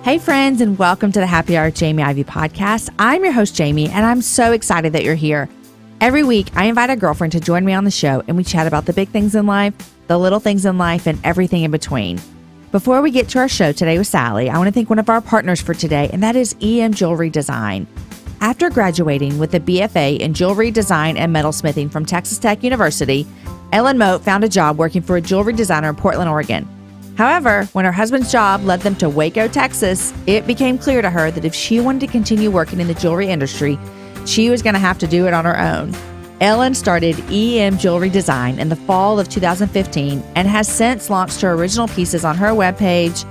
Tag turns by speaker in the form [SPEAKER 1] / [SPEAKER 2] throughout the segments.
[SPEAKER 1] Hey friends, and welcome to the Happy Hour Jamie Ivey podcast. I'm your host, Jamie, and I'm so excited that you're here. Every week, I invite a girlfriend to join me on the show, and we chat about the big things in life, the little things in life, and everything in between. Before we get to our show today with Sally, I want to thank one of our partners for today, and that is EM Jewelry Design. After graduating with a BFA in Jewelry Design and Metalsmithing from Texas Tech University, Ellen Moat found a job working for a jewelry designer in Portland, Oregon. However, when her husband's job led them to Waco, Texas, it became clear to her that if she wanted to continue working in the jewelry industry, she was going to have to do it on her own. Ellen started EM Jewelry Design in the fall of 2015 and has since launched her original pieces on her webpage,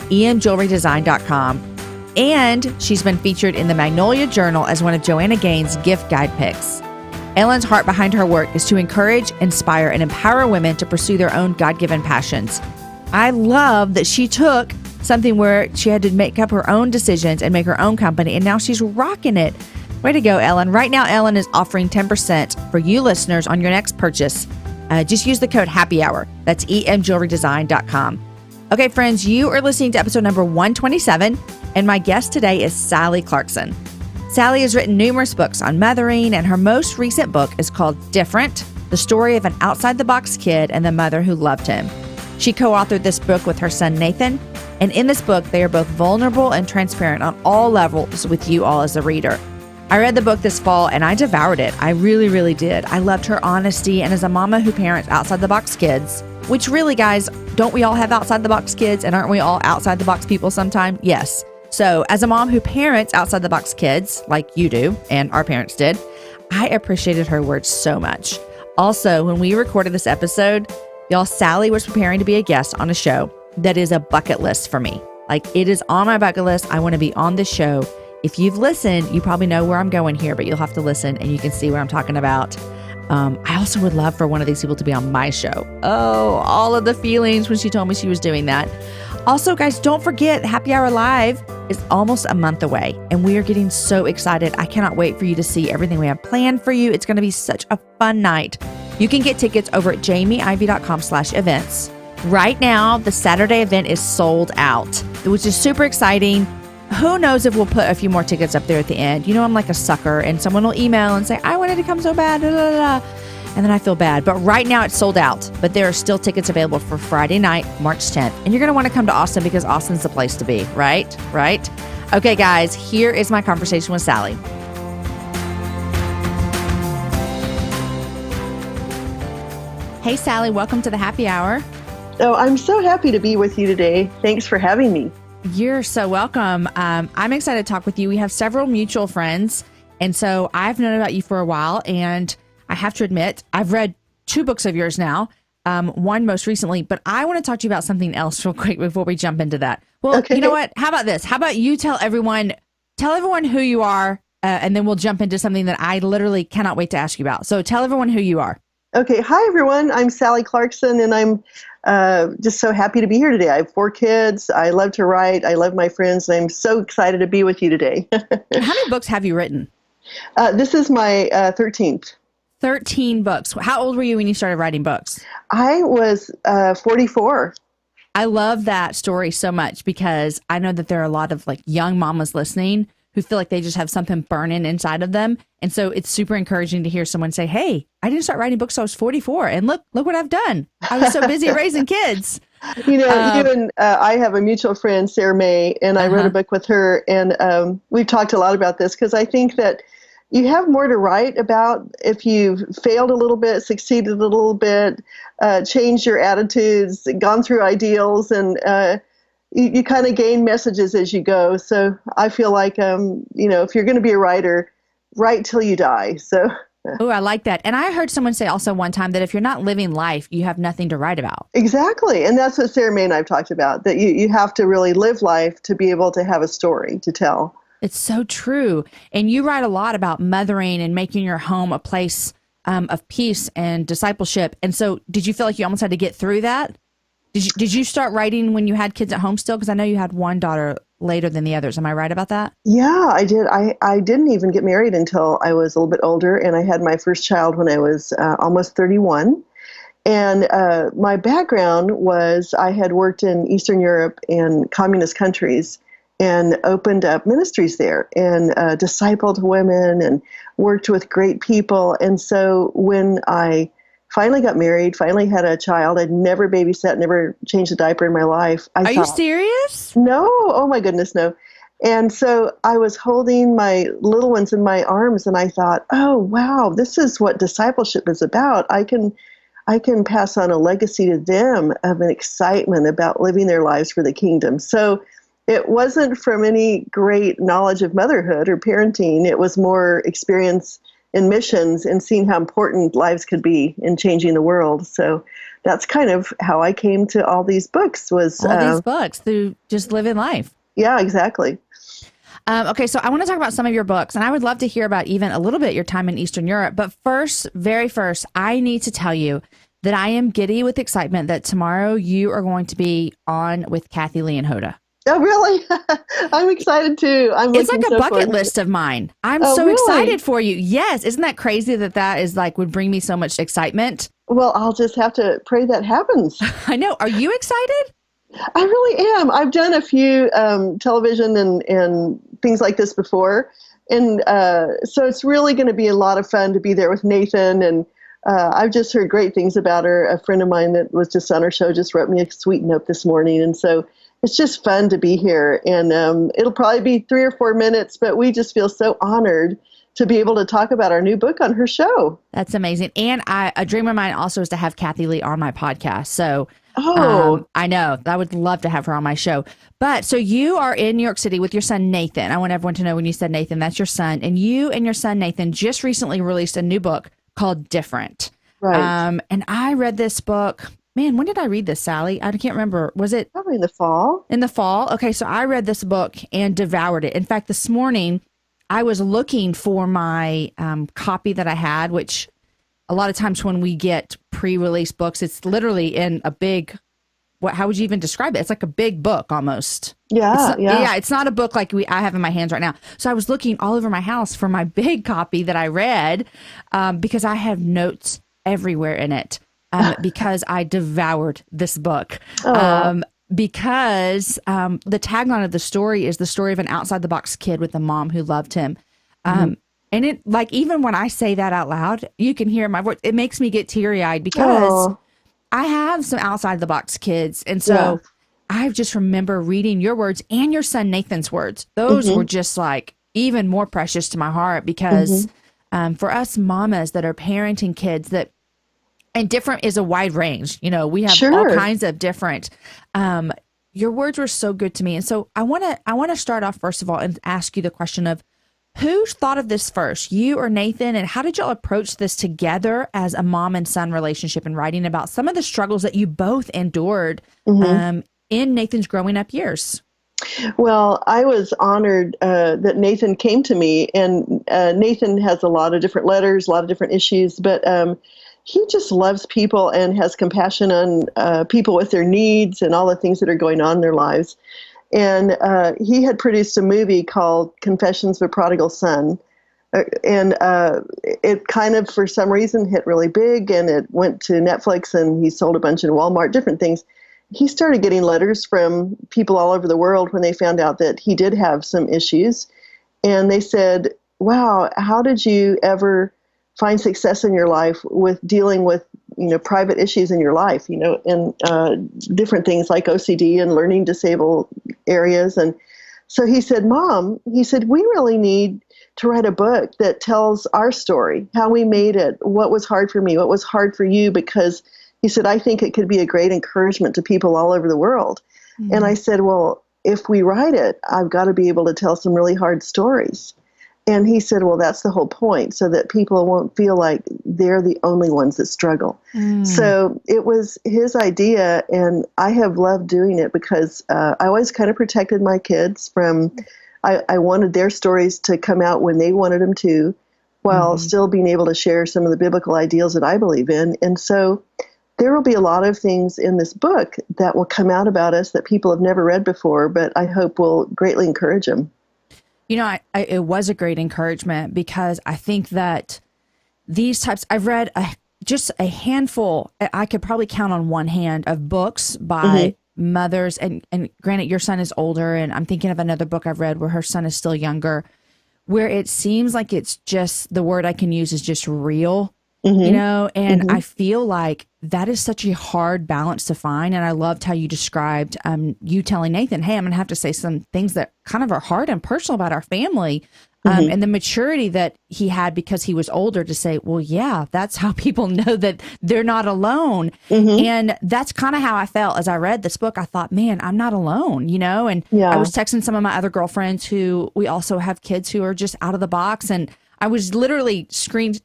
[SPEAKER 1] emjewelrydesign.com. And she's been featured in the Magnolia Journal as one of Joanna Gaines' gift guide picks. Ellen's heart behind her work is to encourage, inspire, and empower women to pursue their own God-given passions. I love that she took something where she had to make up her own decisions and make her own company, and now she's rocking it. Way to go, Ellen. Right now, Ellen is offering 10% for you listeners on your next purchase. Just use the code Happy Hour. That's emjewelrydesign.com. Okay, friends, you are listening to episode number 127, and my guest today is Sally Clarkson. Sally has written numerous books on mothering, and her most recent book is called Different, the story of an outside-the-box kid and the mother who loved him. She co-authored this book with her son, Nathan, and in this book, they are both vulnerable and transparent on all levels with you all as a reader. I read the book this fall, and I devoured it. I really, really did. I loved her honesty, and as a mama who parents outside-the-box kids, which really, guys, don't we all have outside-the-box kids, and aren't we all outside-the-box people sometime? Yes. So as a mom who parents outside-the-box kids, like you do, and our parents did, I appreciated her words so much. Also, when we recorded this episode, y'all, Sally was preparing to be a guest on a show that is a bucket list for me. Like, it is on my bucket list. I want to be on this show. If you've listened, you probably know where I'm going here, but you'll have to listen and you can see what I'm talking about. I also would love for one of these people to be on my show. Oh, all of the feelings when she told me she was doing that. Also, guys, don't forget, Happy Hour Live is almost a month away, and we are getting so excited. I cannot wait for you to see everything we have planned for you. It's going to be such a fun night. You can get tickets over at jamieivey.com/events. Right now, the Saturday event is sold out, which is super exciting. Who knows if we'll put a few more tickets up there at the end. You know, I'm like a sucker, and someone will email and say, I wanted to come so bad, and then I feel bad. But right now it's sold out, but there are still tickets available for Friday night, March 10th. And you're going to want to come to Austin because Austin's the place to be, right? Right? Okay, guys, here is my conversation with Sally. Hey, Sally, welcome to the Happy Hour.
[SPEAKER 2] Oh, I'm so happy to be with you today. Thanks for having me.
[SPEAKER 1] You're so welcome. I'm excited to talk with you. We have several mutual friends, and so I've known about you for a while, and I have to admit, I've read 2 books of yours now, one most recently, but I want to talk to you about something else real quick before we jump into that. Well, okay. You know what? How about this? How about you tell everyone who you are, and then we'll jump into something that I literally cannot wait to ask you about. So tell everyone who you are.
[SPEAKER 2] Okay. Hi, everyone. I'm Sally Clarkson, and I'm just so happy to be here today. I have 4 kids. I love to write. I love my friends. And I'm so excited to be with you today.
[SPEAKER 1] How many books have you written?
[SPEAKER 2] This is my 13th.
[SPEAKER 1] 13 books. How old were you when you started writing books?
[SPEAKER 2] I was 44.
[SPEAKER 1] I love that story so much because I know that there are a lot of like young mamas listening who feel like they just have something burning inside of them. And so it's super encouraging to hear someone say, hey, I didn't start writing books till I was 44. And look what I've done. I was so busy raising kids.
[SPEAKER 2] You know, even I have a mutual friend, Sarah May, and I wrote a book with her. And we've talked a lot about this because I think that you have more to write about if you've failed a little bit, succeeded a little bit, changed your attitudes, gone through ideals, and you kind of gain messages as you go. So I feel like, if you're going to be a writer, write till you die. So.
[SPEAKER 1] Oh, I like that. And I heard someone say also one time that if you're not living life, you have nothing to write about.
[SPEAKER 2] Exactly. And that's what Sarah May and I've talked about, that you have to really live life to be able to have a story to tell.
[SPEAKER 1] It's so true. And you write a lot about mothering and making your home a place of peace and discipleship. And so did you feel like you almost had to get through that? Did you start writing when you had kids at home still? Because I know you had one daughter later than the others. Am I right about that?
[SPEAKER 2] Yeah, I did. I didn't even get married until I was a little bit older, and I had my first child when I was almost 31. And my background was I had worked in Eastern Europe and communist countries, and opened up ministries there and discipled women and worked with great people. And so when I finally got married, finally had a child, I'd never babysat, never changed a diaper in my life.
[SPEAKER 1] Are you serious?
[SPEAKER 2] No. Oh my goodness, no. And so I was holding my little ones in my arms and I thought, oh, wow, this is what discipleship is about. I can pass on a legacy to them of an excitement about living their lives for the kingdom. So it wasn't from any great knowledge of motherhood or parenting. It was more experience in missions and seeing how important lives could be in changing the world. So that's kind of how I came to all these books
[SPEAKER 1] through just living life.
[SPEAKER 2] Yeah, exactly.
[SPEAKER 1] Okay, so I want to talk about some of your books, and I would love to hear about even a little bit your time in Eastern Europe. But very first, I need to tell you that I am giddy with excitement that tomorrow you are going to be on with Kathy Lee and Hoda.
[SPEAKER 2] Oh, really? I'm excited too.
[SPEAKER 1] It's like a bucket list of mine. I'm so excited for you. Yes. Isn't that crazy that is like would bring me so much excitement?
[SPEAKER 2] Well, I'll just have to pray that happens.
[SPEAKER 1] I know. Are you excited?
[SPEAKER 2] I really am. I've done a few television and things like this before. And so it's really going to be a lot of fun to be there with Nathan. And I've just heard great things about her. A friend of mine that was just on her show just wrote me a sweet note this morning. And so it's just fun to be here. And it'll probably be 3 or 4 minutes, but we just feel so honored to be able to talk about our new book on her show.
[SPEAKER 1] That's amazing. And a dream of mine also is to have Kathy Lee on my podcast. So I know I would love to have her on my show. But so you are in New York City with your son, Nathan. I want everyone to know when you said Nathan, that's your son. And you and your son, Nathan, just recently released a new book called Different.
[SPEAKER 2] Right.
[SPEAKER 1] And I read this book. Man, when did I read this, Sally? I can't remember. Was it?
[SPEAKER 2] Probably in the fall.
[SPEAKER 1] In the fall? Okay, so I read this book and devoured it. In fact, this morning, I was looking for my copy that I had, which a lot of times when we get pre-release books, it's literally in a big, how would you even describe it? It's like a big book almost.
[SPEAKER 2] Yeah,
[SPEAKER 1] Yeah, it's not a book like I have in my hands right now. So I was looking all over my house for my big copy that I read because I have notes everywhere in it because I devoured this book. Because the tagline of the story is the story of an outside-the-box kid with a mom who loved him. And it, like, even when I say that out loud, you can hear my voice. It makes me get teary-eyed because I have some outside-the-box kids. And so I just remember reading your words and your son Nathan's words. Those were just, like, even more precious to my heart because for us mamas that are parenting kids that, and different is a wide range. You know, we have all kinds of different. Your words were so good to me. And so I want to start off, first of all, and ask you the question of, who thought of this first, you or Nathan? And how did y'all approach this together as a mom and son relationship and writing about some of the struggles that you both endured in Nathan's growing up years?
[SPEAKER 2] Well, I was honored that Nathan came to me. And Nathan has a lot of different letters, a lot of different issues, but he just loves people and has compassion on people with their needs and all the things that are going on in their lives. And he had produced a movie called Confessions of a Prodigal Son. And it kind of, for some reason, hit really big. And it went to Netflix and he sold a bunch in Walmart, different things. He started getting letters from people all over the world when they found out that he did have some issues. And they said, wow, how did you ever find success in your life with dealing with, private issues in your life, and different things like OCD and learning disabled areas. And so he said, Mom, we really need to write a book that tells our story, how we made it, what was hard for me, what was hard for you, because he said, I think it could be a great encouragement to people all over the world. And I said, well, if we write it, I've got to be able to tell some really hard stories. And he said, well, that's the whole point, so that people won't feel like they're the only ones that struggle. So it was his idea, and I have loved doing it because I always kind of protected my kids from, I wanted their stories to come out when they wanted them to, while still being able to share some of the biblical ideals that I believe in. And so there will be a lot of things in this book that will come out about us that people have never read before, but I hope will greatly encourage them.
[SPEAKER 1] It was a great encouragement because I think that these types, I've read just a handful, I could probably count on one hand of books by mothers, and granted, your son is older, and I'm thinking of another book I've read where her son is still younger, where it seems like it's just, the word I can use is just real, you know, and I feel like that is such a hard balance to find. And I loved how you described you telling Nathan, hey, I'm going to have to say some things that kind of are hard and personal about our family. And the maturity that he had because he was older to say, well, yeah, that's how people know that they're not alone. And that's kind of how I felt as I read this book. I thought, man, I'm not alone, you know? And I was texting some of my other girlfriends who we also have kids who are just out of the box. And I was literally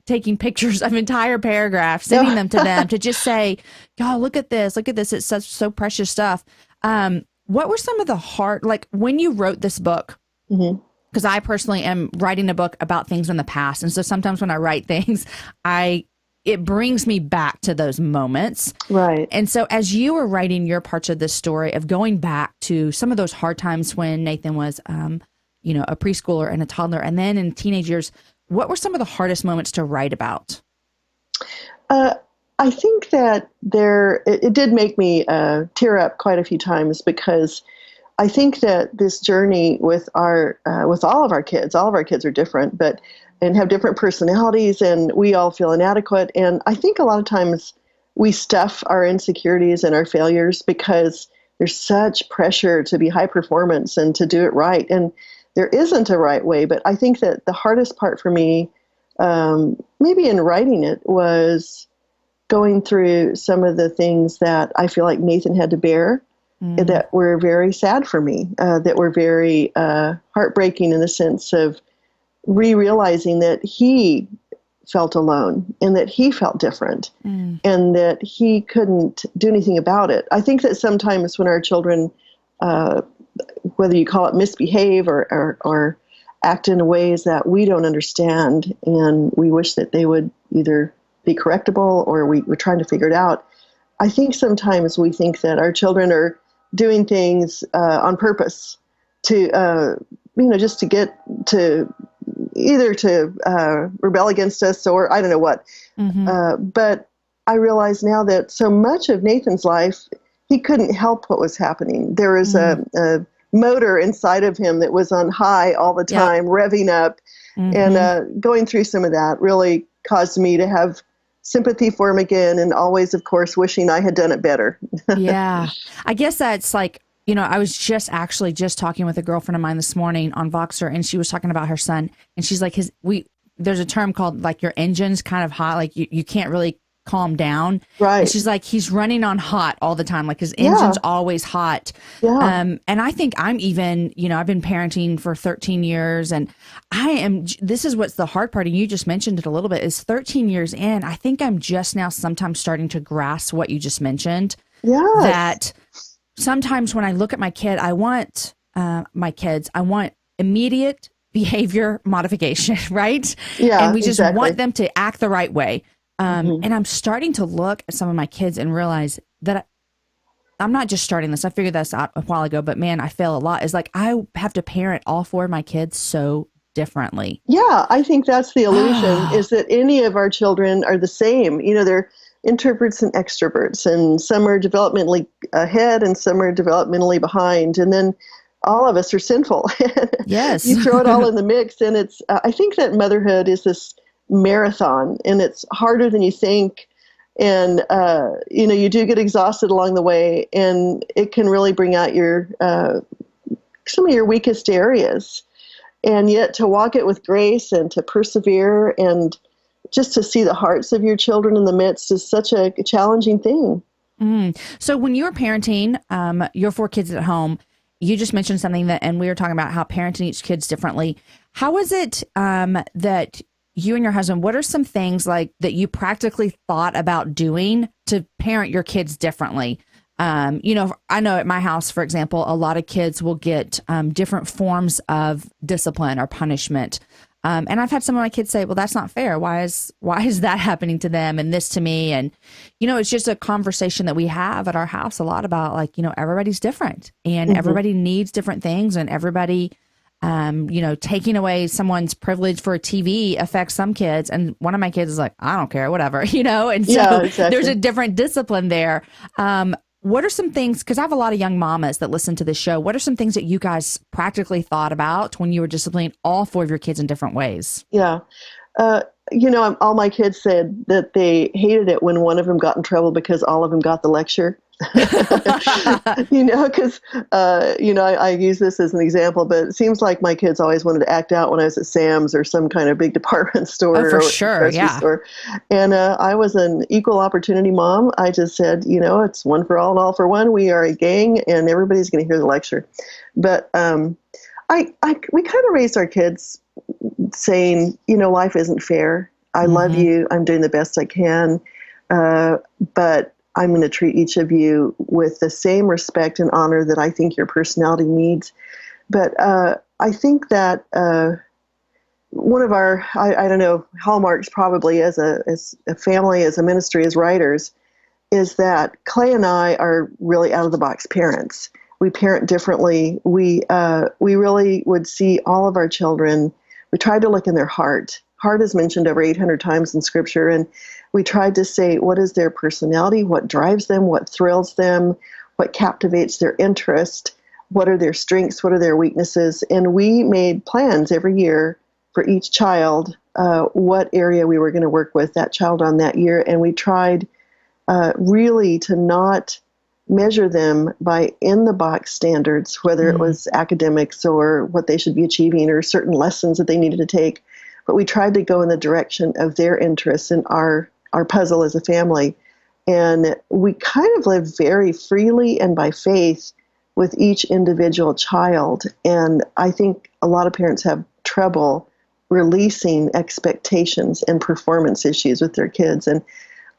[SPEAKER 1] taking pictures of entire paragraphs, sending them to them to just say, God, look at this. Look at this. It's so precious stuff. What were some of the hard, like when you wrote this book, because I personally am writing a book about things in the past. And so sometimes when I write things, it brings me back to those moments.
[SPEAKER 2] Right.
[SPEAKER 1] And so as you were writing your parts of this story of going back to some of those hard times when Nathan was, you know, a preschooler and a toddler, and then in teenage years, what were some of the hardest moments to write about?
[SPEAKER 2] I think that it did make me tear up quite a few times, because I think that this journey with with all of our kids are different, and have different personalities, and we all feel inadequate. And I think a lot of times we stuff our insecurities and our failures because there's such pressure to be high performance and to do it right. And there isn't a right way. But I think that the hardest part for me, maybe in writing it, was going through some of the things that I feel like Nathan had to bear that were very sad for me, that were very heartbreaking in the sense of realizing that he felt alone and that he felt different and that he couldn't do anything about it. I think that sometimes when our children, whether you call it misbehave or act in ways that we don't understand, and we wish that they would either be correctable or we're trying to figure it out, I think sometimes we think that our children are doing things on purpose to, just to get to either to rebel against us or I don't know what. But I realize now that so much of Nathan's life, he couldn't help what was happening. There was a motor inside of him that was on high all the time, revving up, and going through some of that really caused me to have sympathy for him again, and always, of course, wishing I had done it better.
[SPEAKER 1] Yeah. I guess that's like, I was just talking with a girlfriend of mine this morning on Voxer, and she was talking about her son, and she's like, there's a term called like your engine's kind of hot, like you can't really calm down.
[SPEAKER 2] Right.
[SPEAKER 1] And she's like, he's running on hot all the time. Like his engine's always hot.
[SPEAKER 2] Yeah.
[SPEAKER 1] And I think I'm even, I've been parenting for 13 years, and this is what's the hard part. And you just mentioned it a little bit, is 13 years in, I think I'm just now sometimes starting to grasp what you just mentioned.
[SPEAKER 2] Yeah.
[SPEAKER 1] That sometimes when I look at my kid, I want immediate behavior modification, right?
[SPEAKER 2] Yeah.
[SPEAKER 1] And we just want them to act the right way. And I'm starting to look at some of my kids and realize that I'm not just starting this. I figured this out a while ago, but man, I fail a lot. Is like, I have to parent all four of my kids so differently.
[SPEAKER 2] Yeah. I think that's the illusion, is that any of our children are the same. They're introverts and extroverts, and some are developmentally ahead and some are developmentally behind. And then all of us are sinful.
[SPEAKER 1] Yes.
[SPEAKER 2] You throw it all in the mix. And it's, I think that motherhood is this marathon, and it's harder than you think. And, you do get exhausted along the way, and it can really bring out some of your weakest areas. And yet to walk it with grace and to persevere and just to see the hearts of your children in the midst is such a challenging thing.
[SPEAKER 1] So when you were parenting your four kids at home, you just mentioned something and we were talking about how parenting each kid's differently. How is it that you and your husband, what are some things like that you practically thought about doing to parent your kids differently? I know at my house, for example, a lot of kids will get different forms of discipline or punishment. And I've had some of my kids say, well, that's not fair. Why is that happening to them and this to me? And, it's just a conversation that we have at our house a lot about, like, everybody's different and everybody needs different things, and everybody, taking away someone's privilege for a TV affects some kids. And one of my kids is like, I don't care, whatever, and so
[SPEAKER 2] Yeah, exactly.
[SPEAKER 1] There's a different discipline there. what are some things, because I have a lot of young mamas that listen to this show. What are some things that you guys practically thought about when you were disciplining all four of your kids in different ways?
[SPEAKER 2] Yeah. All my kids said that they hated it when one of them got in trouble because all of them got the lecture. Because, I use this as an example, but it seems like my kids always wanted to act out when I was at Sam's or some kind of big department store
[SPEAKER 1] Oh, for
[SPEAKER 2] or
[SPEAKER 1] sure.
[SPEAKER 2] grocery
[SPEAKER 1] Yeah.
[SPEAKER 2] store. And I was an equal opportunity mom. I just said, it's one for all and all for one. We are a gang and everybody's going to hear the lecture. But we kind of raised our kids saying, life isn't fair. I love you. I'm doing the best I can. But I'm going to treat each of you with the same respect and honor that I think your personality needs. But I think that one of our, I don't know, hallmarks probably as a family, as a ministry, as writers, is that Clay and I are really out of the box parents. We parent differently. We really would see all of our children. We tried to look in their heart. Heart is mentioned over 800 times in Scripture, and we tried to say, what is their personality? What drives them? What thrills them? What captivates their interest? What are their strengths? What are their weaknesses? And we made plans every year for each child, what area we were going to work with that child on that year. And we tried really to not measure them by in-the-box standards, whether it was academics or what they should be achieving or certain lessons that they needed to take. But we tried to go in the direction of their interests and our puzzle as a family. And we kind of live very freely and by faith with each individual child. And I think a lot of parents have trouble releasing expectations and performance issues with their kids. And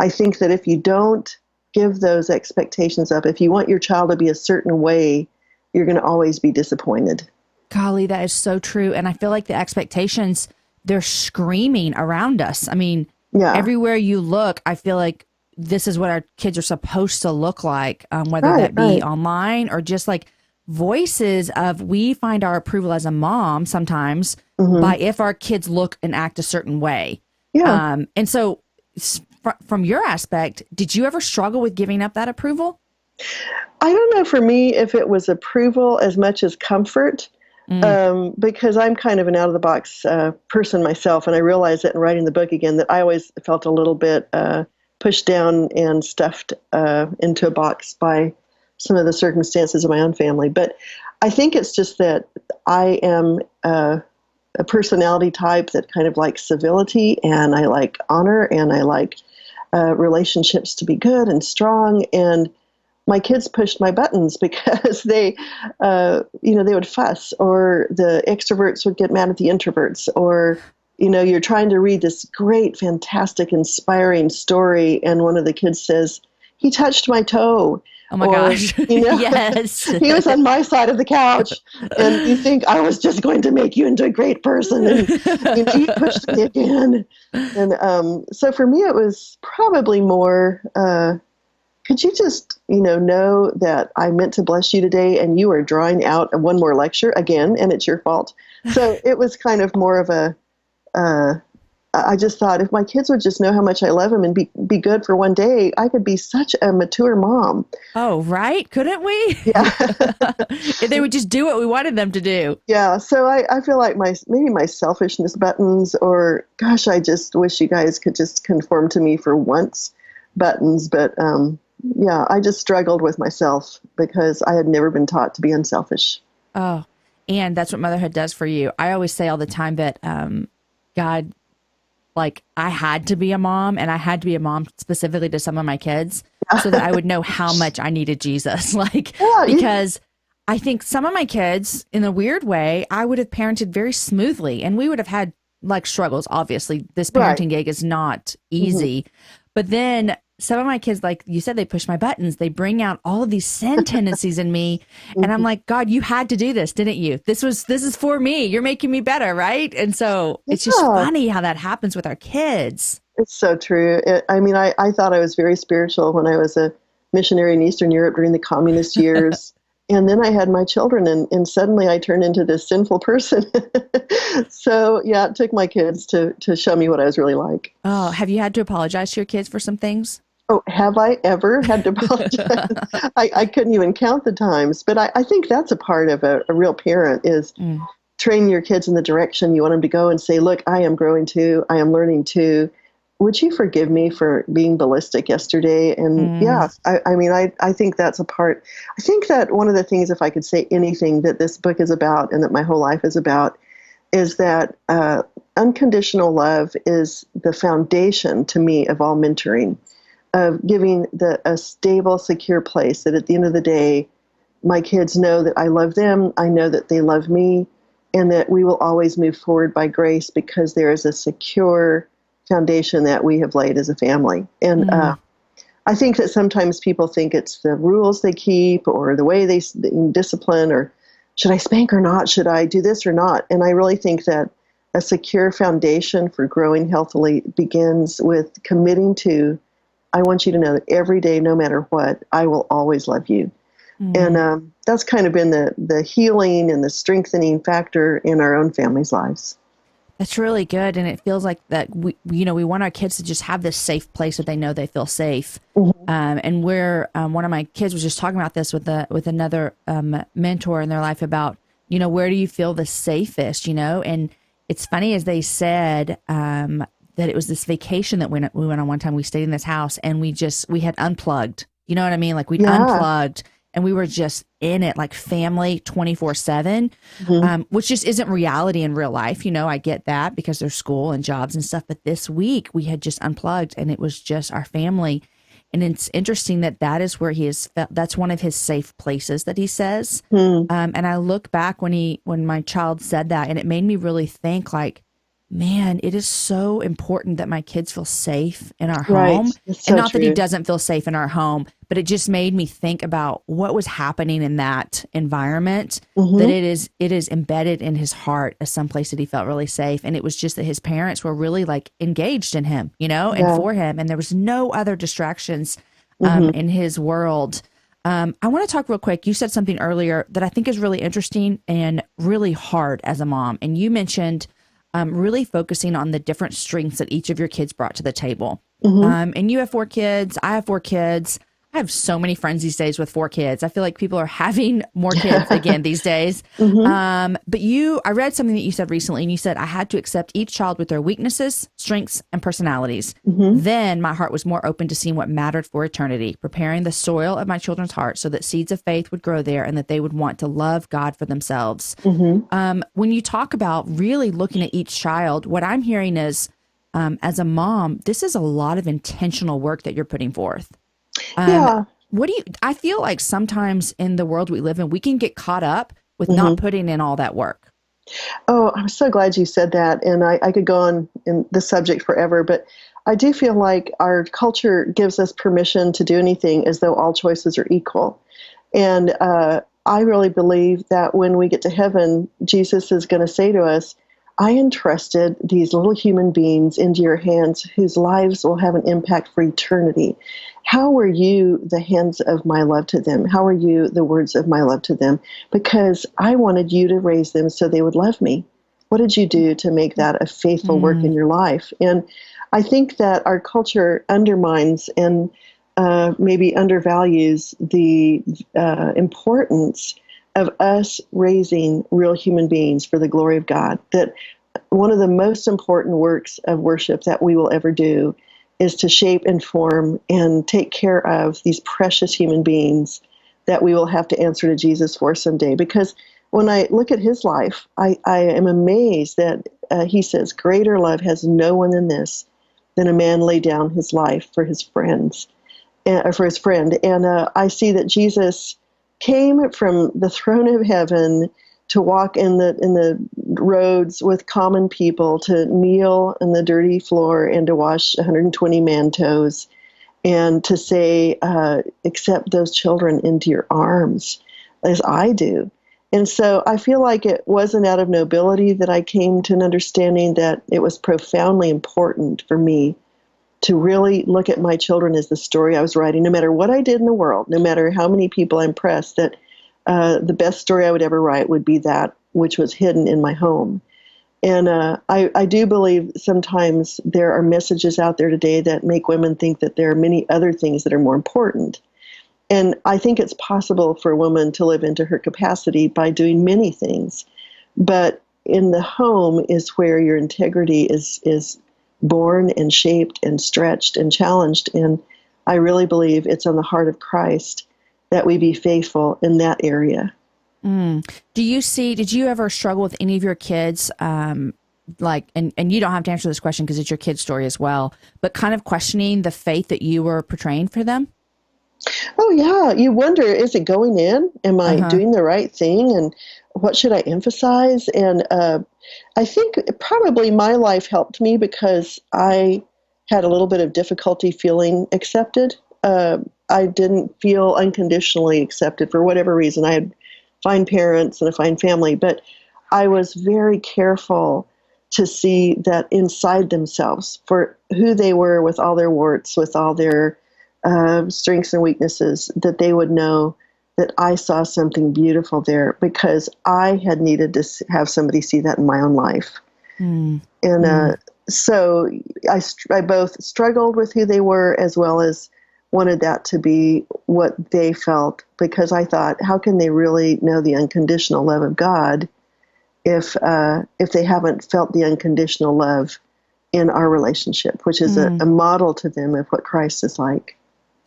[SPEAKER 2] I think that if you don't give those expectations up, if you want your child to be a certain way, you're going to always be disappointed.
[SPEAKER 1] Golly, that is so true. And I feel like the expectations, they're screaming around us. I mean, everywhere you look, I feel like this is what our kids are supposed to look like, whether that be online or just like voices of, we find our approval as a mom sometimes by if our kids look and act a certain way.
[SPEAKER 2] Yeah.
[SPEAKER 1] And so from your aspect, did you ever struggle with giving up that approval?
[SPEAKER 2] I don't know for me if it was approval as much as comfort. Because I'm kind of an out-of-the-box person myself, and I realized that in writing the book again, that I always felt a little bit pushed down and stuffed into a box by some of the circumstances of my own family. But I think it's just that I am a personality type that kind of likes civility, and I like honor, and I like relationships to be good and strong, and my kids pushed my buttons because they would fuss, or the extroverts would get mad at the introverts, or, you're trying to read this great, fantastic, inspiring story, and one of the kids says, he touched my toe.
[SPEAKER 1] Oh my gosh. Yes.
[SPEAKER 2] He was on my side of the couch, and you think I was just going to make you into a great person, and you pushed me again. And so for me, it was probably more, could you just, know that I meant to bless you today, and you are drawing out one more lecture again, and it's your fault. So it was kind of more of a, I just thought if my kids would just know how much I love them and be good for one day, I could be such a mature mom.
[SPEAKER 1] Oh, right. Couldn't we?
[SPEAKER 2] Yeah.
[SPEAKER 1] If they would just do what we wanted them to do.
[SPEAKER 2] Yeah. So I feel like maybe my selfishness buttons, or gosh, I just wish you guys could just conform to me for once buttons. But yeah, I just struggled with myself because I had never been taught to be unselfish.
[SPEAKER 1] Oh, and that's what motherhood does for you. I always say all the time that God, like, I had to be a mom, and I had to be a mom specifically to some of my kids so that I would know how much I needed Jesus. Because I think some of my kids, in a weird way, I would have parented very smoothly, and we would have had like struggles. Obviously, this parenting gig is not easy, but then some of my kids, like you said, they push my buttons. They bring out all of these sin tendencies in me. And I'm like, God, you had to do this, didn't you? This is for me. You're making me better, right? And so it's just funny how that happens with our kids.
[SPEAKER 2] It's so true. I thought I was very spiritual when I was a missionary in Eastern Europe during the communist years. And then I had my children, and suddenly I turned into this sinful person. So, yeah, it took my kids to show me what I was really like.
[SPEAKER 1] Oh, have you had to apologize to your kids for some things?
[SPEAKER 2] Oh, have I ever had to apologize? I couldn't even count the times. But I think that's a part of a real parent is train your kids in the direction you want them to go and say, look, I am growing too. I am learning too. Would you forgive me for being ballistic yesterday? And I think that's a part. I think that one of the things, if I could say anything that this book is about and that my whole life is about, is that unconditional love is the foundation to me of all mentoring, of giving a stable, secure place that at the end of the day, my kids know that I love them, I know that they love me, and that we will always move forward by grace because there is a secure foundation that we have laid as a family. And I think that sometimes people think it's the rules they keep or the way they discipline, or should I spank or not? Should I do this or not? And I really think that a secure foundation for growing healthily begins with committing to, I want you to know that every day, no matter what, I will always love you. And that's kind of been the healing and the strengthening factor in our own families' lives.
[SPEAKER 1] That's really good. And it feels like that we want our kids to just have this safe place that they know they feel safe. And one of my kids was just talking about this with another mentor in their life about, where do you feel the safest, and it's funny as they said that it was this vacation that we went on one time. We stayed in this house and we had unplugged, you know what I mean? Like we'd unplugged. And we were just in it like family 24/7, which just isn't reality in real life. I get that because there's school and jobs and stuff. But this week we had just unplugged and it was just our family. And it's interesting that is where that's one of his safe places that he says. And I look back when my child said that, and it made me really think like, man, it is so important that my kids feel safe in our home. And not that he doesn't feel safe in our home, but it just made me think about what was happening in that environment, that it is embedded in his heart as someplace that he felt really safe. And it was just that his parents were really like engaged in him, and for him. And there was no other distractions in his world. I want to talk real quick. You said something earlier that I think is really interesting and really hard as a mom. And you mentioned really focusing on the different strengths that each of your kids brought to the table. And you have 4 kids. I have 4 kids. I have so many friends these days with 4 kids. I feel like people are having more kids again these days. But I read something that you said recently, and you said, I had to accept each child with their weaknesses, strengths, and personalities. Then my heart was more open to seeing what mattered for eternity, preparing the soil of my children's hearts so that seeds of faith would grow there and that they would want to love God for themselves. When you talk about really looking at each child, what I'm hearing is, as a mom, this is a lot of intentional work that you're putting forth. I feel like sometimes in the world we live in, we can get caught up with not putting in all that work.
[SPEAKER 2] Oh, I'm so glad you said that. And I could go on in this subject forever, but I do feel like our culture gives us permission to do anything as though all choices are equal. And I really believe that when we get to heaven, Jesus is going to say to us, I entrusted these little human beings into your hands whose lives will have an impact for eternity. How were you the hands of my love to them? How are you the words of my love to them? Because I wanted you to raise them so they would love me. What did you do to make that a faithful work in your life? And I think that our culture undermines and maybe undervalues the importance of us raising real human beings for the glory of God. That one of the most important works of worship that we will ever do is to shape and form and take care of these precious human beings that we will have to answer to Jesus for someday. Because when I look at his life, I am amazed that he says, greater love has no one than this, than a man lay down his life for his friends, or for his friend. And I see that Jesus came from the throne of heaven to walk in the roads with common people, to kneel on the dirty floor and to wash 120 man toes, and to say, accept those children into your arms as I do. And so I feel like it wasn't out of nobility that I came to an understanding that it was profoundly important for me to really look at my children as the story I was writing, no matter what I did in the world, no matter how many people I impressed, that the best story I would ever write would be that which was hidden in my home. And I do believe sometimes there are messages out there today that make women think that there are many other things that are more important. And I think it's possible for a woman to live into her capacity by doing many things. But in the home is where your integrity is born and shaped and stretched and challenged. And I really believe it's on the heart of Christ that we be faithful in that area.
[SPEAKER 1] Did you ever struggle with any of your kids, and you don't have to answer this question because it's your kid's story as well, but kind of questioning the faith that you were portraying for them?
[SPEAKER 2] Oh, yeah. You wonder, is it going in? Am I doing the right thing? And what should I emphasize? And I think probably my life helped me because I had a little bit of difficulty feeling accepted. I didn't feel unconditionally accepted for whatever reason. I had fine parents and a fine family, but I was very careful to see that inside themselves, for who they were with all their warts, with all their strengths and weaknesses, that they would know that I saw something beautiful there because I had needed to have somebody see that in my own life. So I both struggled with who they were as well as wanted that to be what they felt, because I thought, how can they really know the unconditional love of God if they haven't felt the unconditional love in our relationship, which is a model to them of what Christ is like.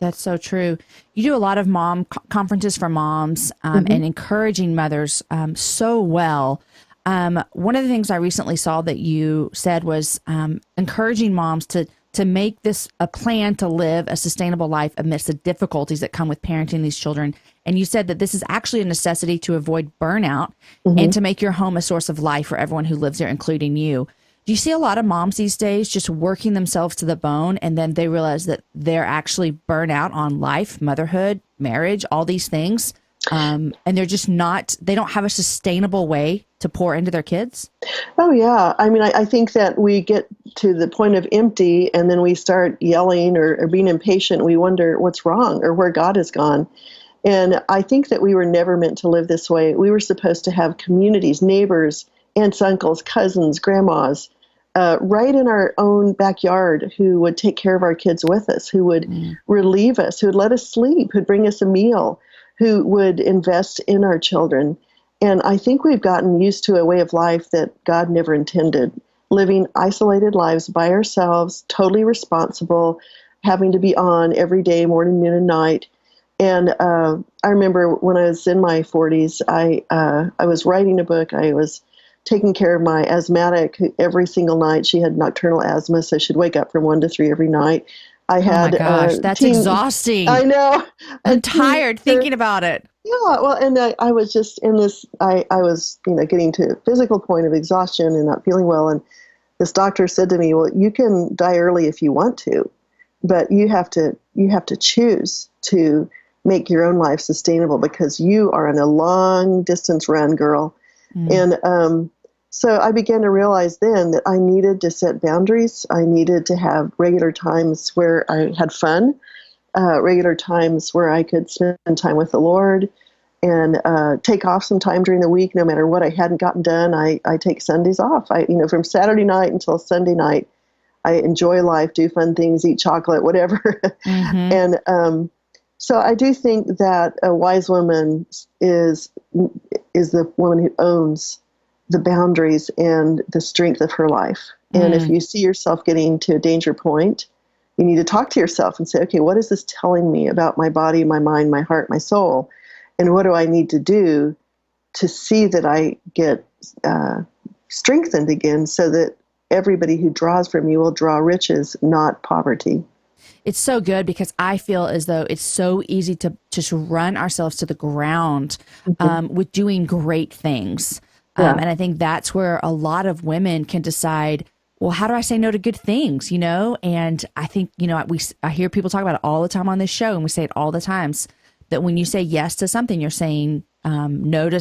[SPEAKER 1] That's so true. You do a lot of mom conferences for moms and encouraging mothers so well. One of the things I recently saw that you said was encouraging moms to make this a plan to live a sustainable life amidst the difficulties that come with parenting these children. And you said that this is actually a necessity to avoid burnout and to make your home a source of life for everyone who lives there, including you. Do you see a lot of moms these days just working themselves to the bone, and then they realize that they're actually burnt out on life, motherhood, marriage, all these things, and they're just they don't have a sustainable way to pour into their kids?
[SPEAKER 2] Oh, yeah. I mean, I think that we get to the point of empty, and then we start yelling or being impatient. We wonder what's wrong or where God has gone. And I think that we were never meant to live this way. We were supposed to have communities, neighbors, aunts, uncles, cousins, grandmas, right in our own backyard, who would take care of our kids with us, who would relieve us, who would let us sleep, who'd bring us a meal, who would invest in our children. And I think we've gotten used to a way of life that God never intended, living isolated lives by ourselves, totally responsible, having to be on every day, morning, noon, and night. And I remember when I was in my 40s, I was writing a book. I was taking care of my asthmatic every single night. She had nocturnal asthma, so she'd wake up from 1 to 3 every night. I had,
[SPEAKER 1] oh my gosh, that's exhausting.
[SPEAKER 2] I know.
[SPEAKER 1] I'm tired thinking about it.
[SPEAKER 2] Yeah, well, and I was just in this, I was, getting to a physical point of exhaustion and not feeling well. And this doctor said to me, well, you can die early if you want to, but you have to choose to make your own life sustainable, because you are on a long distance run, girl. And so I began to realize then that I needed to set boundaries. I needed to have regular times where I had fun, regular times where I could spend time with the Lord, and take off some time during the week. No matter what I hadn't gotten done, I take Sundays off. From Saturday night until Sunday night, I enjoy life, do fun things, eat chocolate, whatever. And so I do think that a wise woman is the woman who owns the boundaries and the strength of her life. And if you see yourself getting to a danger point, you need to talk to yourself and say, okay, what is this telling me about my body, my mind, my heart, my soul? And what do I need to do to see that I get strengthened again, so that everybody who draws from you will draw riches, not poverty?
[SPEAKER 1] It's so good, because I feel as though it's so easy to just run ourselves to the ground with doing great things. And I think that's where a lot of women can decide, well, how do I say no to good things, And I think, I hear people talk about it all the time on this show, and we say it all the times, that when you say yes to something, you're saying no to,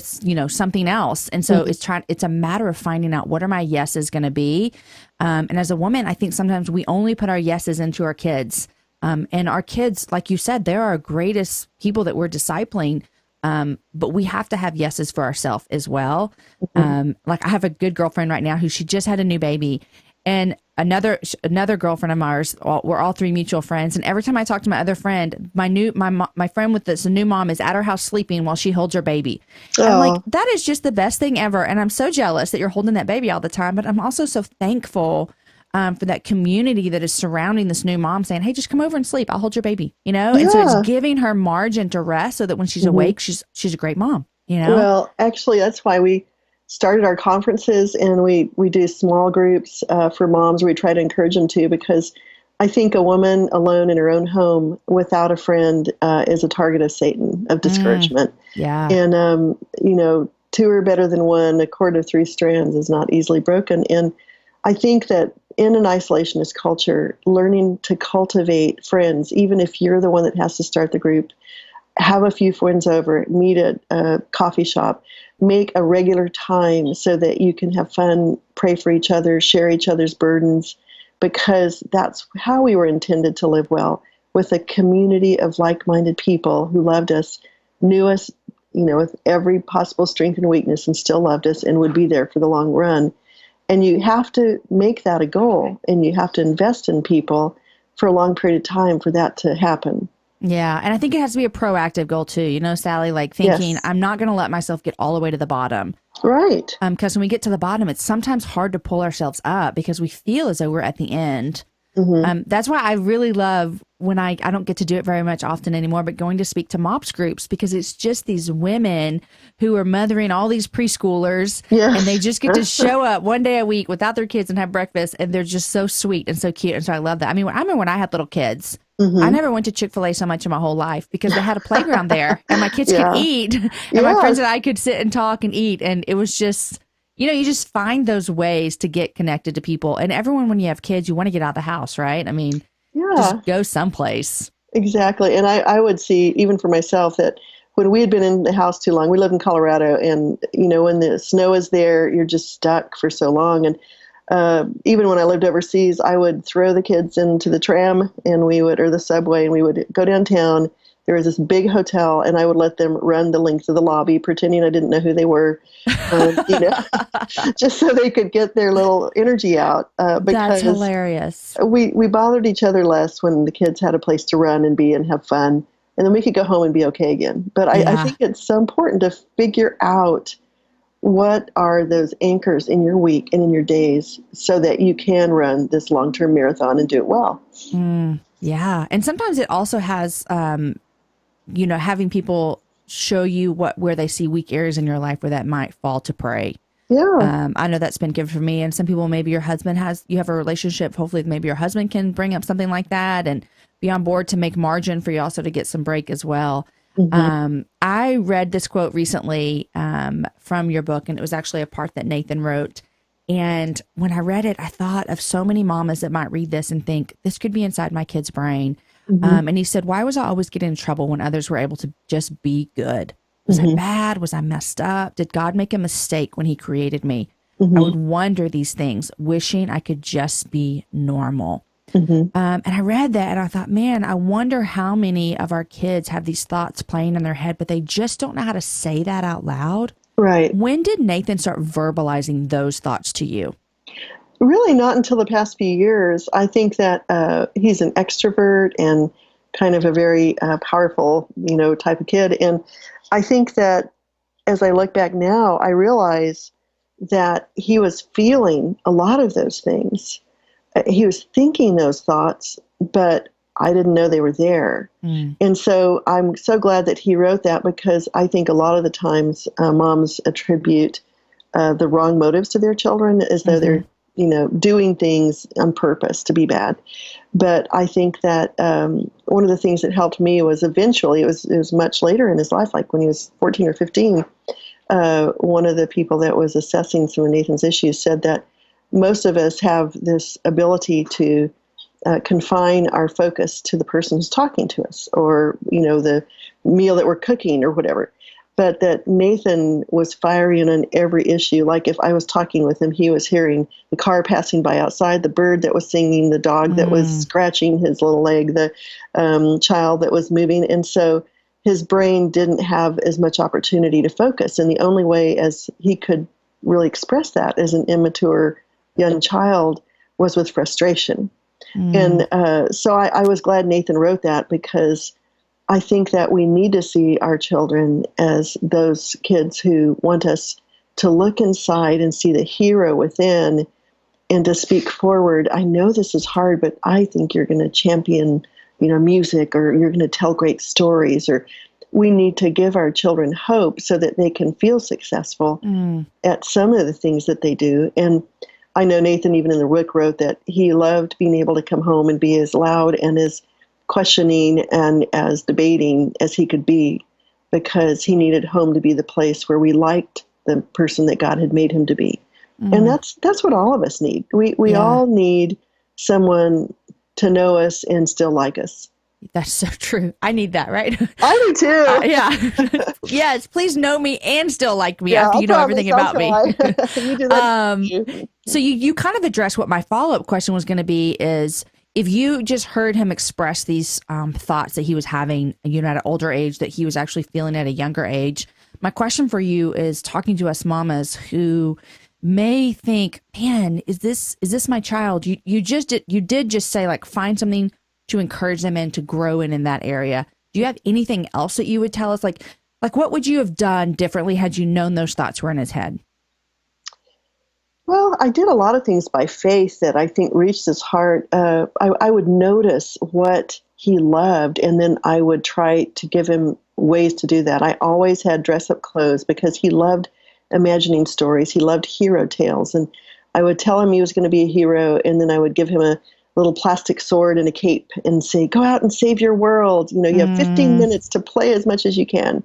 [SPEAKER 1] something else. And so it's a matter of finding out, what are my yeses going to be? And as a woman, I think sometimes we only put our yeses into our kids. And our kids, like you said, they're our greatest people that we're discipling. But we have to have yeses for ourselves as well. Like I have a good girlfriend right now who she just had a new baby, and another girlfriend of ours. We're all three mutual friends, and every time I talk to my other friend, my friend with this new mom is at her house sleeping while she holds her baby. And I'm like, that is just the best thing ever, and I'm so jealous that you're holding that baby all the time. But I'm also so thankful for that community that is surrounding this new mom, saying, "Hey, just come over and sleep. I'll hold your baby." And so it's giving her margin to rest, so that when she's awake, she's a great mom.
[SPEAKER 2] Well, actually, that's why we started our conferences, and we do small groups for moms. We try to encourage them to, because I think a woman alone in her own home without a friend is a target of Satan, of discouragement.
[SPEAKER 1] Yeah.
[SPEAKER 2] And, two are better than one. A cord of three strands is not easily broken. And I think that in an isolationist culture, learning to cultivate friends, even if you're the one that has to start the group, have a few friends over, meet at a coffee shop, make a regular time so that you can have fun, pray for each other, share each other's burdens, because that's how we were intended to live well, with a community of like-minded people who loved us, knew us, with every possible strength and weakness, and still loved us and would be there for the long run. And you have to make that a goal, and you have to invest in people for a long period of time for that to happen.
[SPEAKER 1] Yeah. And I think it has to be a proactive goal too, Sally, like thinking, I'm not going to let myself get all the way to the bottom.
[SPEAKER 2] Right.
[SPEAKER 1] Because when we get to the bottom, it's sometimes hard to pull ourselves up because we feel as though we're at the end. That's why I really love when I don't get to do it very much often anymore, but going to speak to MOPS groups, because it's just these women who are mothering all these preschoolers, and they just get to show up one day a week without their kids and have breakfast, and they're just so sweet and so cute. And so I love that. I mean, I remember when I had little kids, I never went to Chick-fil-A so much in my whole life because they had a playground there and my kids could eat, and my friends and I could sit and talk and eat. And it was just, you just find those ways to get connected to people. And everyone, when you have kids, you want to get out of the house, right? I mean, just go someplace.
[SPEAKER 2] Exactly. And I would see, even for myself, that when we had been in the house too long, we live in Colorado, and, when the snow is there, you're just stuck for so long. And even when I lived overseas, I would throw the kids into the tram or the subway, and we would go downtown. There was this big hotel, and I would let them run the length of the lobby, pretending I didn't know who they were, just so they could get their little energy out. Because
[SPEAKER 1] that's hilarious.
[SPEAKER 2] We bothered each other less when the kids had a place to run and be and have fun, and then we could go home and be okay again. But I think it's so important to figure out what are those anchors in your week and in your days so that you can run this long-term marathon and do it well.
[SPEAKER 1] Yeah. And sometimes it also has, having people show you where they see weak areas in your life where that might fall to prey.
[SPEAKER 2] Yeah.
[SPEAKER 1] I know that's been given for me. And some people, maybe your husband you have a relationship. Hopefully maybe your husband can bring up something like that and be on board to make margin for you also to get some break as well. I read this quote recently from your book, and it was actually a part that Nathan wrote. And when I read it, I thought of so many mamas that might read this and think, this could be inside my kid's brain. And he said, why was I always getting in trouble when others were able to just be good? Was I bad? Was I messed up? Did God make a mistake when he created me? I would wonder these things, wishing I could just be normal. And I read that and I thought, man, I wonder how many of our kids have these thoughts playing in their head, but they just don't know how to say that out loud.
[SPEAKER 2] Right.
[SPEAKER 1] When did Nathan start verbalizing those thoughts to you?
[SPEAKER 2] Really not until the past few years. I think that he's an extrovert and kind of a very powerful, type of kid. And I think that as I look back now, I realize that he was feeling a lot of those things. He was thinking those thoughts, but I didn't know they were there. And so I'm so glad that he wrote that, because I think a lot of the times moms attribute the wrong motives to their children as though they're, doing things on purpose to be bad. But I think that one of the things that helped me was eventually, it was much later in his life, like when he was 14 or 15, one of the people that was assessing some of Nathan's issues said that most of us have this ability to confine our focus to the person who's talking to us, or, the meal that we're cooking or whatever. But that Nathan was firing on every issue. Like if I was talking with him, he was hearing the car passing by outside, the bird that was singing, the dog that was scratching his little leg, the child that was moving. And so his brain didn't have as much opportunity to focus. And the only way as he could really express that as an immature young child was with frustration. And so I was glad Nathan wrote that, because I think that we need to see our children as those kids who want us to look inside and see the hero within and to speak forward. I know this is hard, but I think you're going to champion, music, or you're going to tell great stories, or we need to give our children hope so that they can feel successful at some of the things that they do. And I know Nathan, even in the book, wrote that he loved being able to come home and be as loud and as questioning and as debating as he could be, because he needed home to be the place where we liked the person that God had made him to be. And that's what all of us need. We all need someone to know us and still like us.
[SPEAKER 1] That's so true. I need that, right?
[SPEAKER 2] I do too.
[SPEAKER 1] Yeah. Yes. Please know me and still like me after you know everything about me.
[SPEAKER 2] You do that
[SPEAKER 1] so you kind of addressed what my follow-up question was going to be, is if you just heard him express these thoughts that he was having, at an older age, that he was actually feeling at a younger age. My question for you is, talking to us mamas who may think, man, is this my child? You did just say, like, find something to encourage them in, to grow in that area. Do you have anything else that you would tell us? Like what would you have done differently had you known those thoughts were in his head?
[SPEAKER 2] Well, I did a lot of things by faith that I think reached his heart. I would notice what he loved, and then I would try to give him ways to do that. I always had dress-up clothes because he loved imagining stories. He loved hero tales, and I would tell him he was going to be a hero, and then I would give him a little plastic sword and a cape and say, go out and save your world. You have 15 minutes to play as much as you can.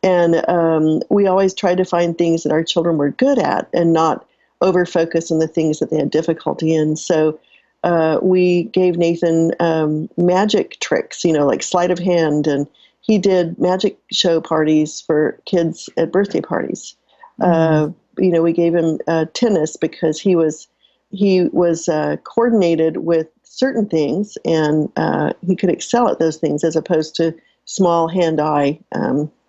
[SPEAKER 2] And we always tried to find things that our children were good at and not over-focus on the things that they had difficulty in. So we gave Nathan magic tricks, like sleight of hand, and he did magic show parties for kids at birthday parties. We gave him tennis because he was coordinated with certain things, and he could excel at those things as opposed to small hand-eye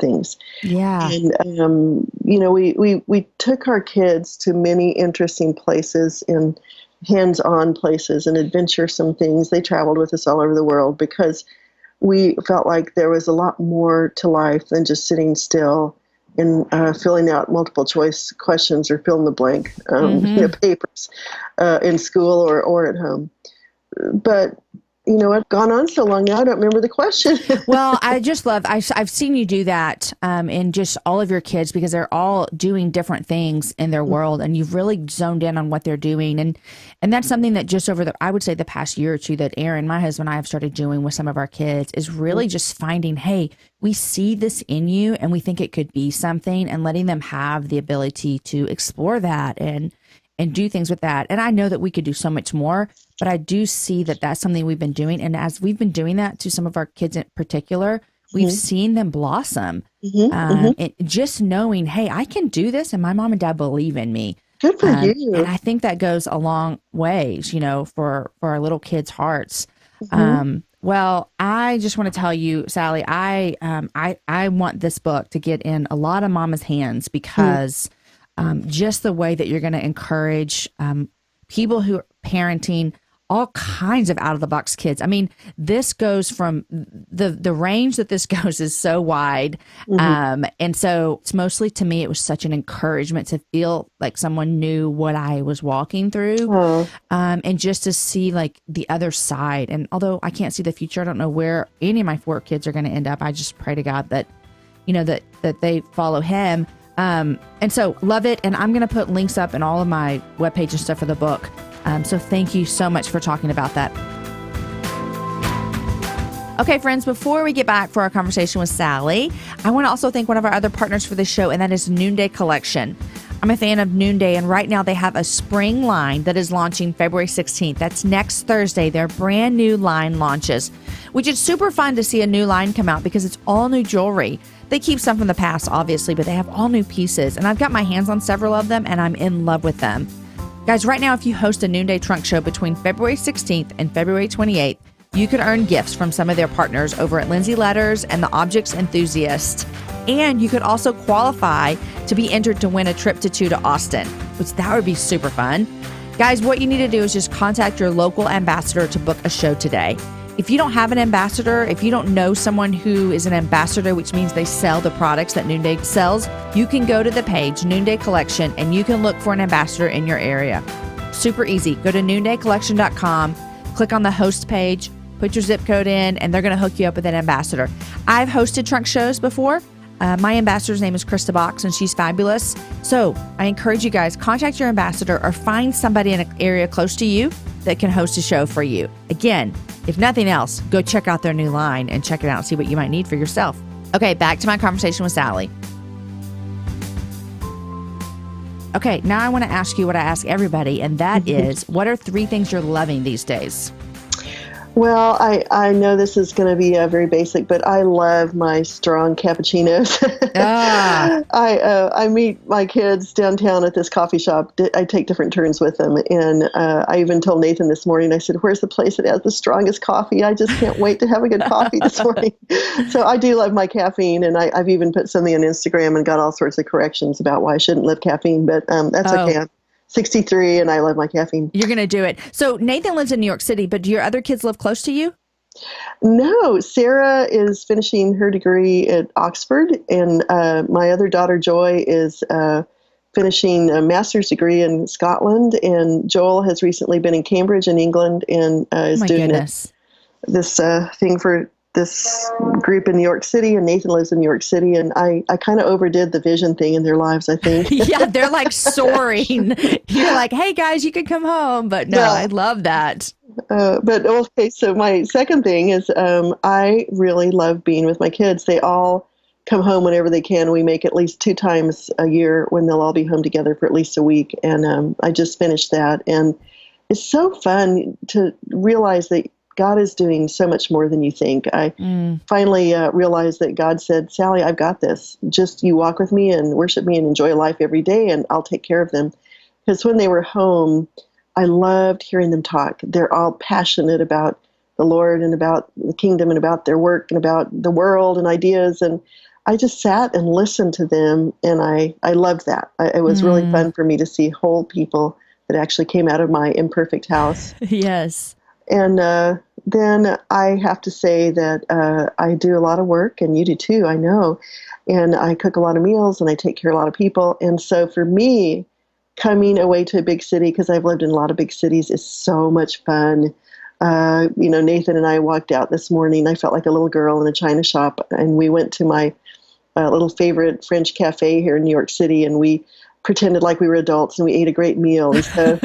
[SPEAKER 2] things.
[SPEAKER 1] Yeah.
[SPEAKER 2] And, we took our kids to many interesting places and hands-on places and adventuresome things. They traveled with us all over the world because we felt like there was a lot more to life than just sitting still and filling out multiple choice questions or fill in the blank papers in school or at home. But I've gone on so long now I don't remember the question.
[SPEAKER 1] Well, I just love, I've seen you do that in just all of your kids, because they're all doing different things in their world, and you've really zoned in on what they're doing. And that's something that just over I would say the past year or two, that Aaron, my husband, and I have started doing with some of our kids, is really just finding, hey, we see this in you and we think it could be something, and letting them have the ability to explore that and do things with that. And I know that we could do so much more, but I do see that that's something we've been doing. And as we've been doing that to some of our kids in particular, we've seen them blossom. And just knowing, hey, I can do this, and my mom and dad believe in me.
[SPEAKER 2] Good for you.
[SPEAKER 1] And I think that goes a long ways, for our little kids' hearts. Well, I just want to tell you, Sally, I want this book to get in a lot of mama's hands, because just the way that you're going to encourage people who are parenting all kinds of out-of-the-box kids. I mean, this goes from the range that this goes is so wide. And so it's mostly, to me, it was such an encouragement to feel like someone knew what I was walking through, and just to see like the other side. And although I can't see the future, I don't know where any of my 4 kids are going to end up. I just pray to God that, that they follow him. And so love it. And I'm going to put links up in all of my webpage and stuff for the book. So thank you so much for talking about that. Okay, friends, before we get back for our conversation with Sally, I want to also thank one of our other partners for the show, and that is Noonday Collection. I'm a fan of Noonday, and right now they have a spring line that is launching February 16th. That's next Thursday. Their brand new line launches, which is super fun to see a new line come out because it's all new jewelry. They keep some from the past, obviously, but they have all new pieces, and I've got my hands on several of them, and I'm in love with them. Guys, right now, if you host a Noonday Trunk Show between February 16th and February 28th, You could earn gifts from some of their partners over at Lindsay Letters and the Objects Enthusiast. And you could also qualify to be entered to win a trip to Austin, which that would be super fun. Guys, what you need to do is just contact your local ambassador to book a show today. If you don't have an ambassador, if you don't know someone who is an ambassador, which means they sell the products that Noonday sells, you can go to the page, Noonday Collection, and you can look for an ambassador in your area. Super easy. Go to noondaycollection.com, click on the host page, put your zip code in, and they're going to hook you up with an ambassador. I've hosted trunk shows before. My ambassador's name is Krista Box, and she's fabulous. So I encourage you guys, contact your ambassador or find somebody in an area close to you that can host a show for you. Again, if nothing else, go check out their new line and check it out and see what you might need for yourself. Okay, back to my conversation with Sally. Okay, now I want to ask you what I ask everybody, and that is, what are 3 things you're loving these days?
[SPEAKER 2] Well, I know this is going to be very basic, but I love my strong cappuccinos. I meet my kids downtown at this coffee shop. I take different turns with them. And I even told Nathan this morning, I said, where's the place that has the strongest coffee? I just can't wait to have a good coffee this morning. So I do love my caffeine. And I've even put something on Instagram and got all sorts of corrections about why I shouldn't love caffeine. But that's okay. I'm 63 and I love my caffeine.
[SPEAKER 1] You're going to do it. So Nathan lives in New York City, but do your other kids live close to you?
[SPEAKER 2] No, Sarah is finishing her degree at Oxford, and my other daughter, Joy, is finishing a master's degree in Scotland, and Joel has recently been in Cambridge in England and is doing this thing for this group in New York City, and Nathan lives in New York City, and I kind of overdid the vision thing in their lives, I think.
[SPEAKER 1] Yeah, they're like soaring. You're like, hey guys, you can come home. But no, I love that.
[SPEAKER 2] But okay, so my second thing is I really love being with my kids. They all come home whenever they can. We make at least 2 times a year when they'll all be home together for at least a week. And I just finished that. And it's so fun to realize that God is doing so much more than you think. I finally realized that God said, Sally, I've got this. Just you walk with me and worship me and enjoy life every day, and I'll take care of them. Because when they were home, I loved hearing them talk. They're all passionate about the Lord and about the kingdom and about their work and about the world and ideas. And I just sat and listened to them, and I loved that. It was really fun for me to see whole people that actually came out of my imperfect house.
[SPEAKER 1] Yes.
[SPEAKER 2] And then I have to say that I do a lot of work, and you do too, I know. And I cook a lot of meals, and I take care of a lot of people. And so for me, coming away to a big city, because I've lived in a lot of big cities, is so much fun. Nathan and I walked out this morning. I felt like a little girl in a china shop, and we went to my little favorite French cafe here in New York City, and we pretended like we were adults, and we ate a great meal. And so